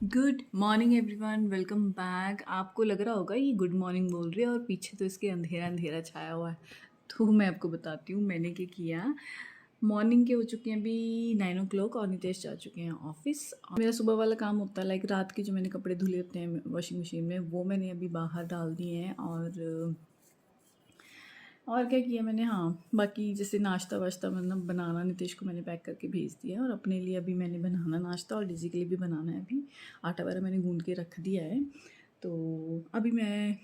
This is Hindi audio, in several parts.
Good morning everyone, welcome back. आपको लग रहा होगा ये गुड मॉर्निंग बोल रही है और पीछे तो इसके अंधेरा अंधेरा छाया हुआ है। तो मैं आपको बताती हूँ मैंने क्या किया। मॉर्निंग के हो चुके हैं अभी 9 o'clock और नितेश जा चुके हैं ऑफिस। मेरा सुबह वाला काम होता है, लाइक रात के जो मैंने कपड़े धुले होते हैं वॉशिंग मशीन में, वो मैंने अभी बाहर डाल दिए हैं। और क्या किया मैंने, हाँ बाकी जैसे नाश्ता वाश्ता मतलब बनाना, नितेश को मैंने पैक करके भेज दिया है और अपने लिए अभी मैंने बनाना नाश्ता और डिज़ी के लिए भी बनाना है। अभी आटा वाटा मैंने गूंद के रख दिया है। तो अभी मैं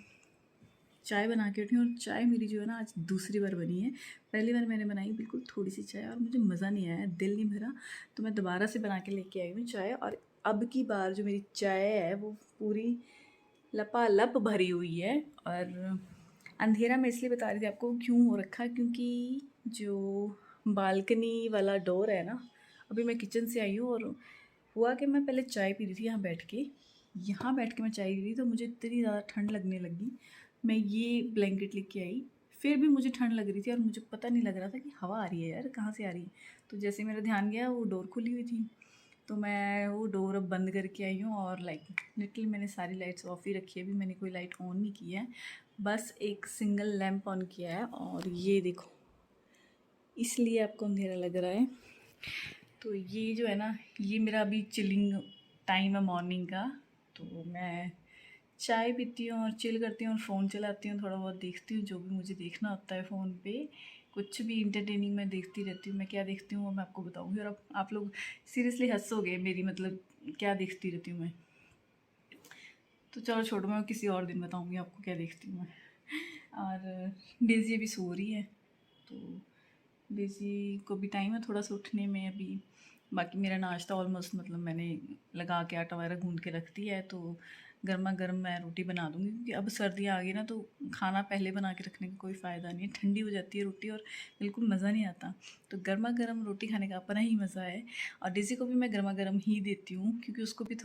चाय बना के उठी हूँ और चाय मेरी जो है ना आज दूसरी बार बनी है। पहली बार मैंने बनाई बिल्कुल थोड़ी सी चाय और मुझे मज़ा नहीं आया, दिल नहीं भरा, तो मैं दोबारा से बना के लेके आई हूँ चाय। और अब की बार जो मेरी चाय है वो पूरी लपालप भरी हुई है। और अंधेरा मैं इसलिए बता रही थी आपको क्यों हो रखा, क्योंकि जो बालकनी वाला डोर है ना, अभी मैं किचन से आई हूँ और हुआ कि मैं पहले चाय पी रही थी यहाँ बैठ के मैं चाय पी रही, तो मुझे इतनी ज़्यादा ठंड लगने लगी। मैं ये ब्लैंकेट लेके आई, फिर भी मुझे ठंड लग रही थी और मुझे पता नहीं लग रहा था कि हवा आ रही है यार, कहाँ से आ रही है। तो जैसे मेरा ध्यान गया वो डोर खुली हुई थी, तो मैं वो डोर अब बंद करके आई हूँ। और लाइक लिटिल मैंने सारी लाइट्स ऑफ ही रखी है, अभी मैंने कोई लाइट ऑन नहीं की है, बस एक सिंगल लैंप ऑन किया है। और ये देखो, इसलिए आपको अंधेरा लग रहा है। तो ये जो है ना, ये मेरा अभी चिलिंग टाइम है मॉर्निंग का। तो मैं चाय पीती हूँ और चिल करती हूँ और फ़ोन चलाती हूँ, थोड़ा बहुत देखती हूँ जो भी मुझे देखना होता है फ़ोन पे। कुछ भी इंटरटेनिंग मैं देखती रहती हूँ। मैं क्या देखती हूँ वो मैं आपको बताऊँगी और आप लोग सीरियसली हंसोगे मेरी, मतलब क्या देखती रहती हूँ मैं। तो चलो छोड़ो, मैं किसी और दिन बताऊँगी आपको क्या देखती हूँ मैं। और डेज़ी अभी सो रही है, तो डेज़ी को भी टाइम है थोड़ा सा उठने में अभी। बाकी मेरा नाश्ता ऑलमोस्ट मतलब मैंने लगा के आटा वगैरह गूंद के रख दिया है, तो गर्मा गर्म मैं रोटी बना दूँगी, क्योंकि अब सर्दियाँ आ गई ना, तो खाना पहले बना के रखने का कोई फ़ायदा नहीं है, ठंडी हो जाती है रोटी और बिल्कुल मज़ा नहीं आता। तो गर्मा गर्म रोटी खाने का अपना ही मज़ा है। और डेज़ी को भी मैं गर्मा गर्म ही देती हूँ, क्योंकि उसको भी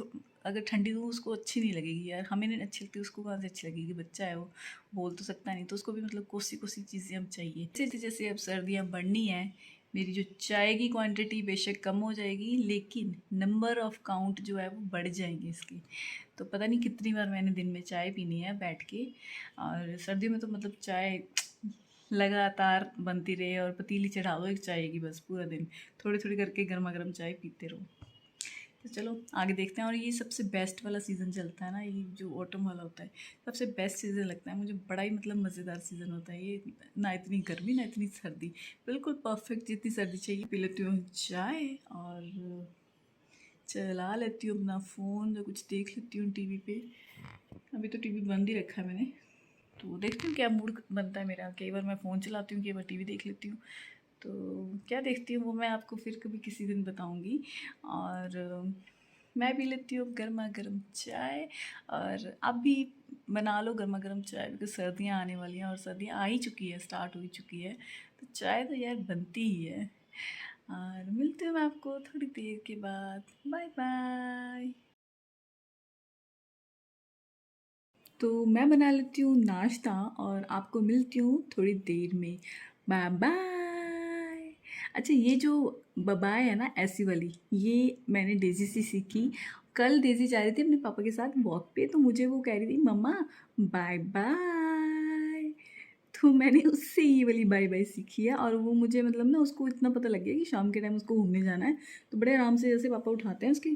अगर ठंडी दूँ उसको अच्छी नहीं लगेगी यार, हमें नहीं अच्छी लगती, उसको कहाँ से अच्छी लगेगी, बच्चा है वो, बोल तो सकता नहीं। तो उसको भी मतलब कोसी कोसी चीज़ें अब चाहिए। जैसे जैसे अब सर्दियाँ बढ़नी है, मेरी जो चाय की क्वांटिटी बेशक कम हो जाएगी, लेकिन नंबर ऑफ़ काउंट जो है वो बढ़ जाएंगे इसकी। तो पता नहीं कितनी बार मैंने दिन में चाय पीनी है बैठ के। और सर्दियों में तो मतलब चाय लगातार बनती रहे और पतीली चढ़ा दो एक चाय की, बस पूरा दिन थोड़ी थोड़ी करके गर्मा गर्म चाय पीते रहो। तो चलो आगे देखते हैं। और ये सबसे बेस्ट वाला सीज़न चलता है ना, ये जो ऑटम वाला होता है, सबसे बेस्ट सीज़न लगता है मुझे, बड़ा ही मतलब मज़ेदार सीज़न होता है ये। ना इतनी गर्मी ना इतनी सर्दी, बिल्कुल परफेक्ट, जितनी सर्दी चाहिए पी लेती हूँ चाय और चला लेती हूँ अपना फ़ोन, जो कुछ देख लेती हूँ टीवी पे। अभी तो टीवी बंद ही रखा है मैंने, तो देखती हूँ क्या मूड बनता है मेरा। कई बार मैं फ़ोन चलाती हूँ, कई बार टीवी देख लेती हूँ। तो क्या देखती हूँ वो मैं आपको फिर कभी किसी दिन बताऊँगी। और मैं पी लेती हूँ गर्मा गर्म चाय। और आप भी बना लो गर्मा गर्म चाय, बिकॉज सर्दियाँ आने वाली हैं और सर्दियाँ आ ही चुकी है, स्टार्ट हो ही चुकी है, तो चाय तो यार बनती ही है। और मिलती हूँ मैं आपको थोड़ी देर के बाद, बाय बाय। तो मैं बना लेती हूँ नाश्ता और आपको मिलती हूँ थोड़ी देर में, बाय बाय। अच्छा, ये जो बाय है ना ऐसी वाली, ये मैंने डेज़ी से सीखी। कल डेज़ी जा रही थी अपने पापा के साथ वॉक पे, तो मुझे वो कह रही थी मम्मा बाय बाय। तो मैंने उससे ये वाली बाय बाय सीखी है। और वो मुझे मतलब ना, उसको इतना पता लग गया कि शाम के टाइम उसको घूमने जाना है, तो बड़े आराम से जैसे पापा उठाते हैं उसके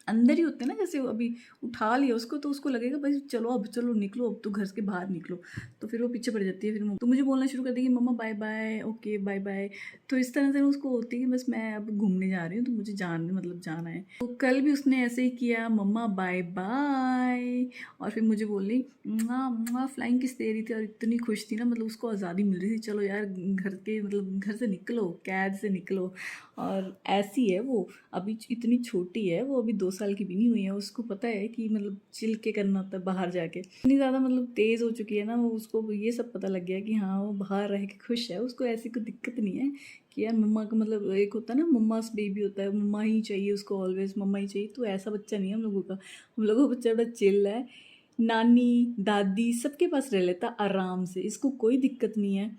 अंदर ही होते हैं ना, जैसे वो अभी उठा लिया उसको, तो उसको लगेगा भाई चलो अब, चलो निकलो अब तो घर के बाहर निकलो, तो फिर वो पीछे पड़ जाती है। फिर तो मुझे बोलना शुरू कर देगी मम्मा bye bye, okay bye bye. तो इस तरह से उसको होती है कि बस मैं अब घूमने जा रही हूँ, तो मुझे जाना है। तो कल भी उसने ऐसे ही किया, मम्मा बाय बाय। और फिर मुझे बोल रही माँ फ्लाइंग किस दे रही थी और इतनी खुश थी ना, मतलब उसको आज़ादी मिल रही थी, चलो यार घर के मतलब घर से निकलो, कैद से निकलो। और ऐसी है वो, अभी इतनी छोटी है वो, अभी 2 साल की भी नहीं हुई है, उसको पता है कि मतलब चिल के करना होता है बाहर जाके। इतनी ज़्यादा मतलब तेज़ हो चुकी है ना वो, उसको ये सब पता लग गया कि हाँ वो बाहर रह के खुश है, उसको ऐसी कोई दिक्कत नहीं है कि यार मम्मा का मतलब एक होता है ना, मम्मास बेबी होता है, मम्मा ही चाहिए उसको, ऑलवेज मम्मा ही चाहिए। तो ऐसा बच्चा नहीं है हम लोगों का, हम लोगों का बच्चा बड़ा चिल है, नानी दादी सबके पास रह लेता आराम से, इसको कोई दिक्कत नहीं है।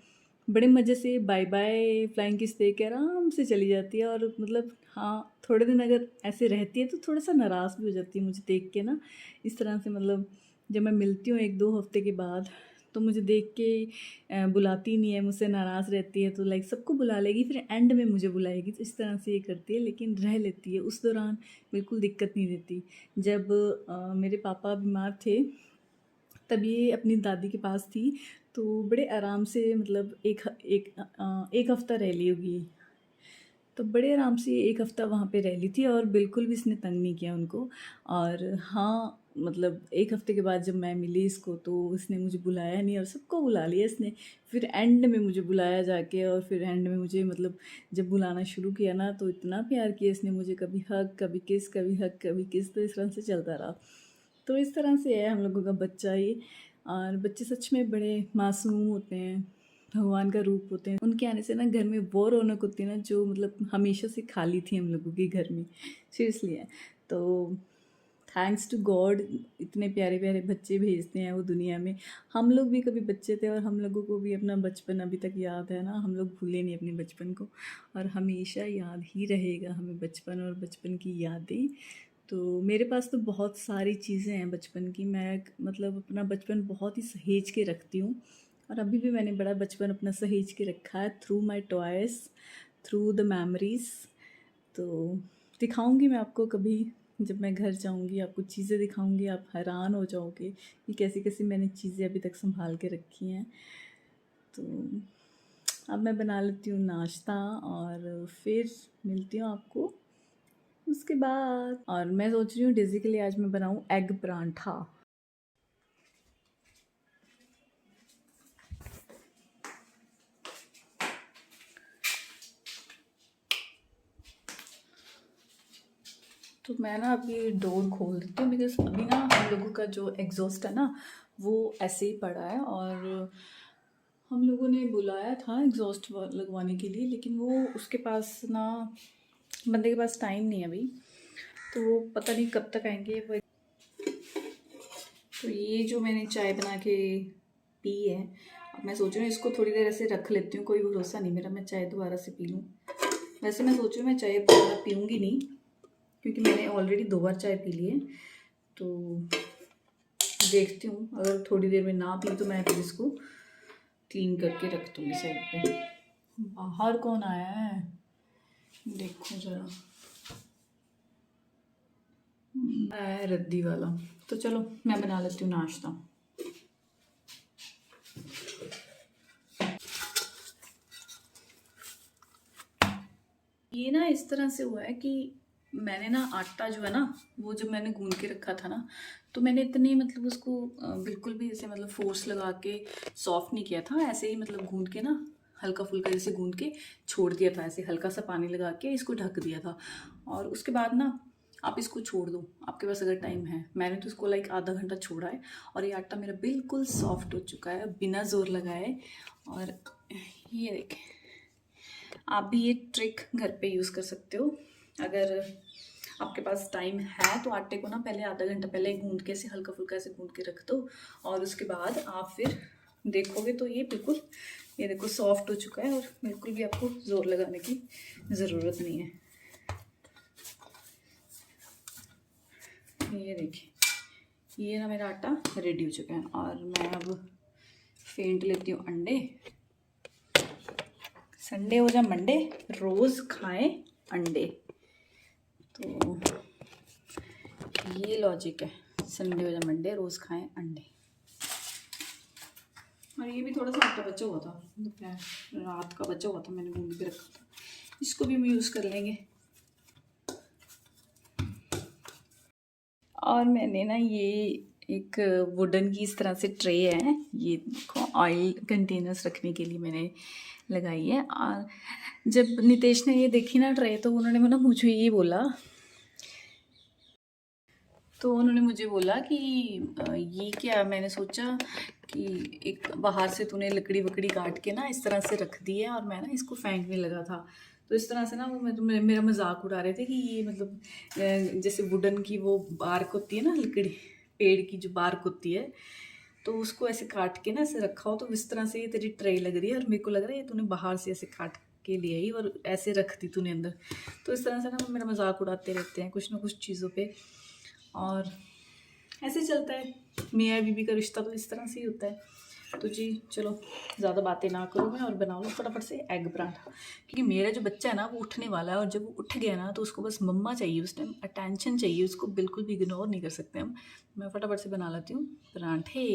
बड़े मज़े से बाय बाय फ्लाइंग किस दे के आराम से चली जाती है। और मतलब हाँ, थोड़े दिन अगर ऐसे रहती है तो थोड़ा-सा नाराज़ भी हो जाती है मुझे देख के ना। इस तरह से मतलब जब मैं मिलती हूँ 1-2 हफ़्ते के बाद, तो मुझे देख के बुलाती नहीं है, मुझसे नाराज़ रहती है, तो लाइक सबको बुला लेगी, फिर एंड में मुझे बुलाएगी, तो इस तरह से ये करती है, लेकिन रह लेती है। उस दौरान बिल्कुल दिक्कत नहीं देती। जब मेरे पापा बीमार थे, तब ये अपनी दादी के पास थी, तो बड़े आराम से मतलब एक हफ़्ता रह ली होगी। तो बड़े आराम से 1 हफ़्ता वहाँ पे रह ली थी और बिल्कुल भी इसने तंग नहीं किया उनको। और हाँ, मतलब 1 हफ़्ते के बाद जब मैं मिली इसको, तो इसने मुझे बुलाया नहीं और सबको बुला लिया इसने। फिर एंड में मुझे बुलाया जाके, और फिर एंड में मुझे मतलब जब बुलाना शुरू किया ना, तो इतना प्यार किया इसने मुझे, कभी हग, कभी किस, कभी हग, कभी किस, तो इस तरह से चलता रहा। तो इस तरह से है हम लोगों का बच्चा ये। और बच्चे सच में बड़े मासूम होते हैं, भगवान का रूप होते हैं। उनके आने से ना घर में वो रौनक होती है ना, जो मतलब हमेशा से खाली थी हम लोगों के घर में, सीरियसली है। तो थैंक्स टू गॉड, इतने प्यारे प्यारे बच्चे भेजते हैं वो दुनिया में। हम लोग भी कभी बच्चे थे, और हम लोगों को भी अपना बचपन अभी तक याद है ना, हम लोग भूले नहीं अपने बचपन को, और हमेशा याद ही रहेगा हमें बचपन और बचपन की यादें। तो मेरे पास तो बहुत सारी चीज़ें हैं बचपन की। मैं मतलब अपना बचपन बहुत ही सहेज के रखती हूँ, और अभी भी मैंने बड़ा बचपन अपना सहेज के रखा है, through my toys, through the memories. तो दिखाऊंगी मैं आपको कभी, जब मैं घर जाऊंगी आपको चीज़ें दिखाऊंगी, आप हैरान हो जाओगे कि कैसी कैसी मैंने चीज़ें अभी तक संभाल के रखी हैं। तो अब मैं बना लेती हूँ नाश्ता, और फिर मिलती हूँ आपको उसके बाद। और मैं सोच रही हूँ डेज़ी के लिए आज मैं बनाऊँ एग परांठा। तो मैं ना अभी डोर खोल देती हूँ, बिकॉज अभी ना हम लोगों का जो एग्जॉस्ट है ना, वो ऐसे ही पड़ा है। और हम लोगों ने बुलाया था एग्जॉस्ट लगवाने के लिए, लेकिन वो उसके पास ना, बंदे के पास टाइम नहीं है अभी, तो वो पता नहीं कब तक आएंगे वो। तो ये जो मैंने चाय बना के पी है, अब मैं सोच रही हूँ इसको थोड़ी देर ऐसे रख लेती हूँ। कोई भरोसा नहीं मेरा, मैं चाय दोबारा से पी लूँ। वैसे मैं सोच रही हूँ मैं चाय दोबारा पीऊँगी नहीं, क्योंकि मैंने ऑलरेडी 2 बार चाय पी ली है। तो देखती हूँ, अगर थोड़ी देर में ना पी तो मैं फिर इसको क्लीन करके रख दूँगी साइड पे। बाहर कौन आया है देखो ज़रा, आया है रद्दी वाला। तो चलो मैं बना लेती हूँ नाश्ता। ये ना इस तरह से हुआ है कि मैंने ना आटा जो है ना, वो जब मैंने गूंद के रखा था ना, तो मैंने इतनी मतलब उसको बिल्कुल भी ऐसे मतलब फोर्स लगा के सॉफ्ट नहीं किया था। ऐसे ही मतलब गूंद के ना, हल्का फुल्का जैसे गूंद के छोड़ दिया था, ऐसे हल्का सा पानी लगा के इसको ढक दिया था। और उसके बाद ना आप इसको छोड़ दो, आपके पास अगर टाइम है। मैंने तो इसको लाइक आधा घंटा छोड़ा है, और ये आटा मेरा बिल्कुल सॉफ्ट हो चुका है बिना ज़ोर लगाए। और ये देखें, आप भी ये ट्रिक घर पे यूज़ कर सकते हो। अगर आपके पास टाइम है तो आटे को ना पहले आधा घंटा पहले गूंद के, ऐसे हल्का फुल्का ऐसे गूंद के रख दो, और उसके बाद आप फिर देखोगे तो ये बिल्कुल, ये देखो सॉफ्ट हो चुका है, और बिल्कुल भी आपको ज़ोर लगाने की ज़रूरत नहीं है। ये देखिए, ये ना मेरा आटा रेडी हो चुका है। और मैं अब फेंट लेती हूँ अंडे। संडे हो या मंडे, रोज़ खाएं अंडे। तो ये लॉजिक है, संडे हो या मंडे रोज़ खाएं अंडे। और ये भी थोड़ा सा आटा बचा हुआ था, दोपहर रात का बचा हुआ था, मैंने गूंद के रखा था, इसको भी हम यूज़ कर लेंगे। और मैंने ना ये एक वुडन की इस तरह से ट्रे है, ये देखो ऑयल कंटेनर्स रखने के लिए मैंने लगाई है। और जब नितेश ने ये देखी ना ट्रे, तो उन्होंने ना मुझे ये बोला, तो उन्होंने मुझे बोला कि ये क्या। मैंने सोचा कि एक बाहर से तूने लकड़ी वकड़ी काट के ना इस तरह से रख दी है, और मैं ना इसको फेंकने लगा था। तो इस तरह से ना वो मेरा मजाक उड़ा रहे थे कि ये मतलब जैसे वुडन की वो बार्क होती है ना, लकड़ी पेड़ की जो बार्क होती है, तो उसको ऐसे काट के ना ऐसे रखा हो, तो इस तरह से ये तेरी ट्रे लग रही है और मेरे को लग रहा है ये तूने बाहर से ऐसे काट के लिए आई और ऐसे रख दी तूने अंदर। तो इस तरह से ना वो मेरा मजाक उड़ाते रहते हैं कुछ ना कुछ चीज़ों पे, और ऐसे ही चलता है। मियाँ बीबी का रिश्ता तो इस तरह से ही होता है। तो जी चलो ज़्यादा बातें ना करो मैं, और बना लो फटाफट से एग पराठा, क्योंकि मेरा जो बच्चा है ना वो उठने वाला है, और जब वो उठ गया ना तो उसको बस मम्मा चाहिए, उस टाइम अटेंशन चाहिए, उसको बिल्कुल भी इग्नोर नहीं कर सकते हम। मैं फटाफट से बना लेती हूँ पराठे।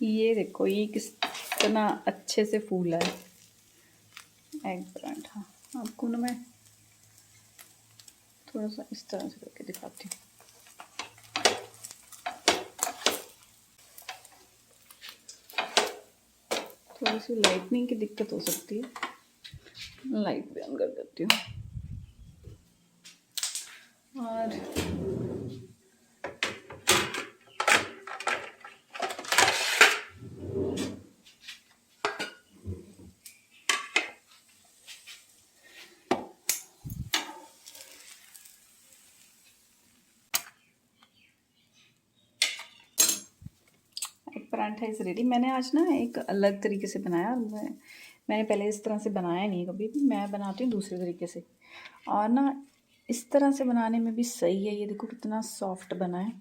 ये देखो ये कितना अच्छे से फूला है एग पराठा। आपको ना मैं थोड़ा सा इस तरह से करके दिखाती हूँ। थोड़ी सी लाइटनिंग की दिक्कत हो सकती है, लाइट भी ऑन कर देती हूँ। और पराठा इज़ रेडी। मैंने आज ना एक अलग तरीके से बनाया, मैंने पहले इस तरह से बनाया नहीं कभी भी, मैं बनाती हूँ दूसरे तरीके से, और ना इस तरह से बनाने में भी सही है। ये देखो कितना सॉफ्ट बना है।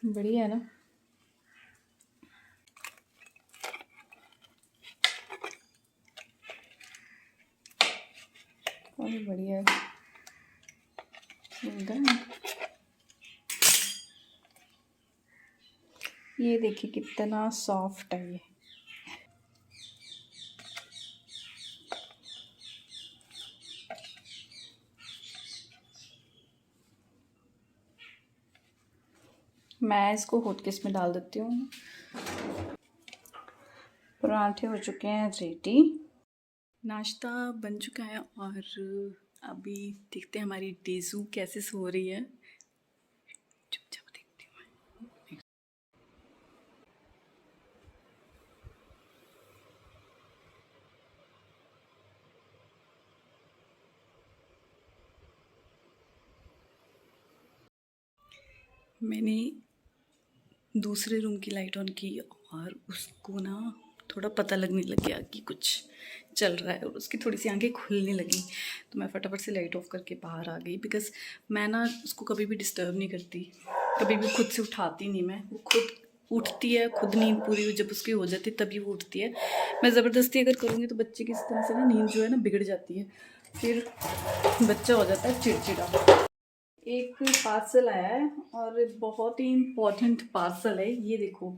बढ़िया है ना। बहुत बढ़िया है एकदम। ये देखिए कितना सॉफ्ट है ये। मैं इसको हॉटकेस में डाल देती हूँ। पराठे हो चुके हैं रेडी, नाश्ता बन चुका है, और अभी देखते हैं हमारी डेज़ू कैसे सो रही है। चुपचाप देखती हूँ। मैंने दूसरे रूम की लाइट ऑन की और उसको ना थोड़ा पता लगने लग गया कि कुछ चल रहा है, और उसकी थोड़ी सी आंखें खुलने लगी। तो मैं फटाफट से लाइट ऑफ करके बाहर आ गई, बिकॉज़ मैं ना उसको कभी भी डिस्टर्ब नहीं करती, कभी भी खुद से उठाती नहीं मैं, वो खुद उठती है खुद, नींद पूरी जब उसकी हो जाती है तभी वो उठती है। मैं ज़बरदस्ती अगर करूँगी तो बच्चे की इस तरह से ना नींद जो है ना बिगड़ जाती है, फिर बच्चा हो जाता है चिड़चिड़ा। एक पार्सल आया है और बहुत ही इम्पोर्टेंट पार्सल है, ये देखो